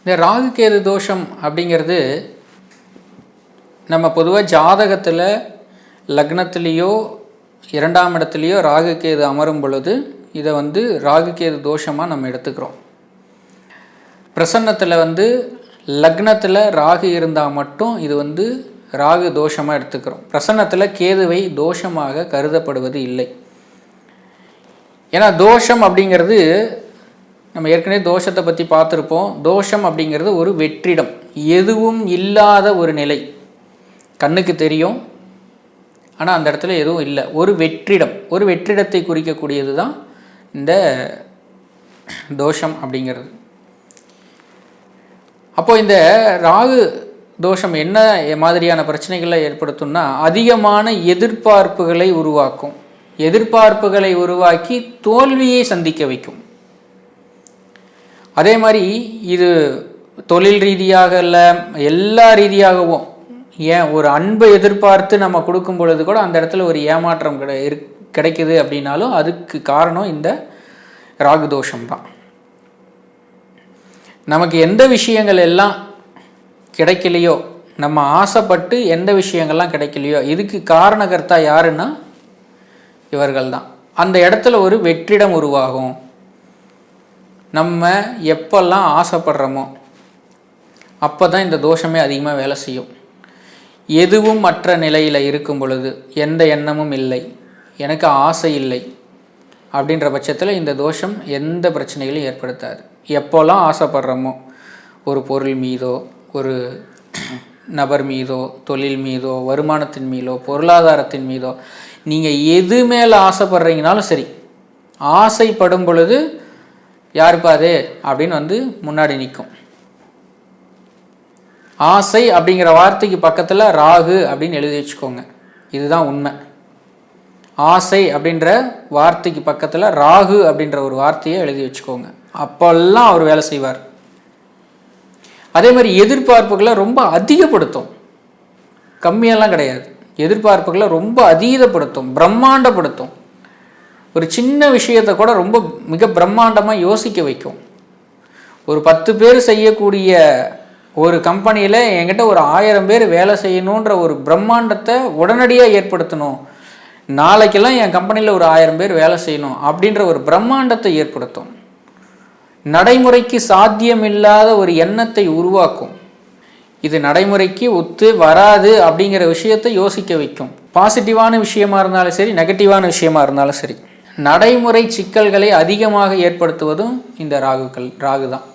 இந்த ராகு கேது தோஷம் அப்படிங்கிறது நம்ம பொதுவாக ஜாதகத்தில் லக்னத்திலேயோ 2ஆம் இடத்துலையோ ராகு கேது அமரும் பொழுது இதை ராகு கேது தோஷமாக நம்ம எடுத்துக்கிறோம். பிரசன்னத்தில் லக்னத்தில் ராகு இருந்தால் மட்டும் இது ராகு தோஷமாக எடுத்துக்கிறோம். பிரசன்னத்தில் கேதுவை தோஷமாக கருதப்படுவது இல்லை. ஏன்னா தோஷம் அப்படிங்கிறது நம்ம ஏற்கனவே தோஷத்தை பற்றி பார்த்துருப்போம். தோஷம் அப்படிங்கிறது ஒரு வெற்றிடம், எதுவும் இல்லாத ஒரு நிலை. கண்ணுக்கு தெரியும், ஆனால் அந்த இடத்துல எதுவும் இல்லை. ஒரு வெற்றிடம், ஒரு வெற்றிடத்தை குறிக்கக்கூடியது தான் இந்த தோஷம் அப்படிங்கிறது. அப்போது இந்த ராகு தோஷம் என்ன மாதிரியான பிரச்சனைகளை ஏற்படுத்தும்னா, அதிகமான எதிர்பார்ப்புகளை உருவாக்கும். எதிர்பார்ப்புகளை உருவாக்கி தோல்வியை சந்திக்க வைக்கும். அதே மாதிரி இது தொழில் ரீதியாக இல்லை, எல்லா ரீதியாகவும், ஏன் ஒரு அன்பை எதிர்பார்த்து நம்ம கொடுக்கும் பொழுது கூட அந்த இடத்துல ஒரு ஏமாற்றம் கிடைக்குது அப்படின்னாலும் அதுக்கு காரணம் இந்த ராகு தோஷம்தான். நமக்கு எந்த விஷயங்கள் எல்லாம் கிடைக்கலையோ, நம்ம ஆசைப்பட்டு எந்த விஷயங்கள்லாம் கிடைக்கலையோ, இதுக்கு காரணகர்த்தா யாருன்னா இவர்கள் தான். அந்த இடத்துல ஒரு வெற்றிடம் உருவாகும். நம்ம எப்பெல்லாம் ஆசைப்படுறோமோ அப்போ தான் இந்த தோஷமே அதிகமாக வேலை செய்யும். எதுவும் மற்ற நிலையில் இருக்கும் பொழுது, எந்த எண்ணமும் இல்லை, எனக்கு ஆசை இல்லை அப்படின்ற பட்சத்தில் இந்த தோஷம் எந்த பிரச்சனைகளையும் ஏற்படுத்தாது. எப்போல்லாம் ஆசைப்படுறோமோ, ஒரு பொருள் மீதோ, ஒரு நபர் மீதோ, தொழில் மீதோ, வருமானத்தின் மீதோ, பொருளாதாரத்தின் மீதோ, நீங்கள் எது மேலே ஆசைப்படுறீங்கனாலும் சரி, ஆசைப்படும் பொழுது யாருப்பா அது அப்படின்னு முன்னாடி நிற்கும். ஆசை அப்படிங்கிற வார்த்தைக்கு பக்கத்தில் ராகு அப்படின்னு எழுதி வச்சுக்கோங்க. இதுதான் உண்மை. ஆசை அப்படின்ற வார்த்தைக்கு பக்கத்தில் ராகு அப்படின்ற ஒரு வார்த்தையை எழுதி வச்சுக்கோங்க. அப்போல்லாம் அவர் வேலை செய்வார். அதே மாதிரி எதிர்பார்ப்புகளை ரொம்ப அதிகப்படுத்தும், கம்மியெல்லாம் கிடையாது. எதிர்பார்ப்புகளை ரொம்ப அதீதப்படுத்தும், பிரம்மாண்டப்படுத்தும். ஒரு சின்ன விஷயத்தை கூட ரொம்ப மிக பிரம்மாண்டமாக யோசிக்க வைக்கும். ஒரு 10 பேர் செய்யக்கூடிய ஒரு கம்பெனியில் என்கிட்ட ஒரு 1000 பேர் வேலை செய்யணுன்ற ஒரு பிரம்மாண்டத்தை உடனடியாக ஏற்படுத்தணும். நாளைக்கெல்லாம் என் கம்பெனியில் ஒரு 1000 பேர் வேலை செய்யணும் அப்படின்ற ஒரு பிரம்மாண்டத்தை ஏற்படுத்தும். நடைமுறைக்கு சாத்தியமில்லாத ஒரு எண்ணத்தை உருவாக்கும். இது நடைமுறைக்கு ஒத்து வராது அப்படிங்கிற விஷயத்தை யோசிக்க வைக்கும். பாசிட்டிவான விஷயமா இருந்தாலும் சரி, நெகட்டிவான விஷயமா இருந்தாலும் சரி, நடைமுறை சிக்கல்களை அதிகமாக ஏற்படுத்துவதும் இந்த ராகு தான்.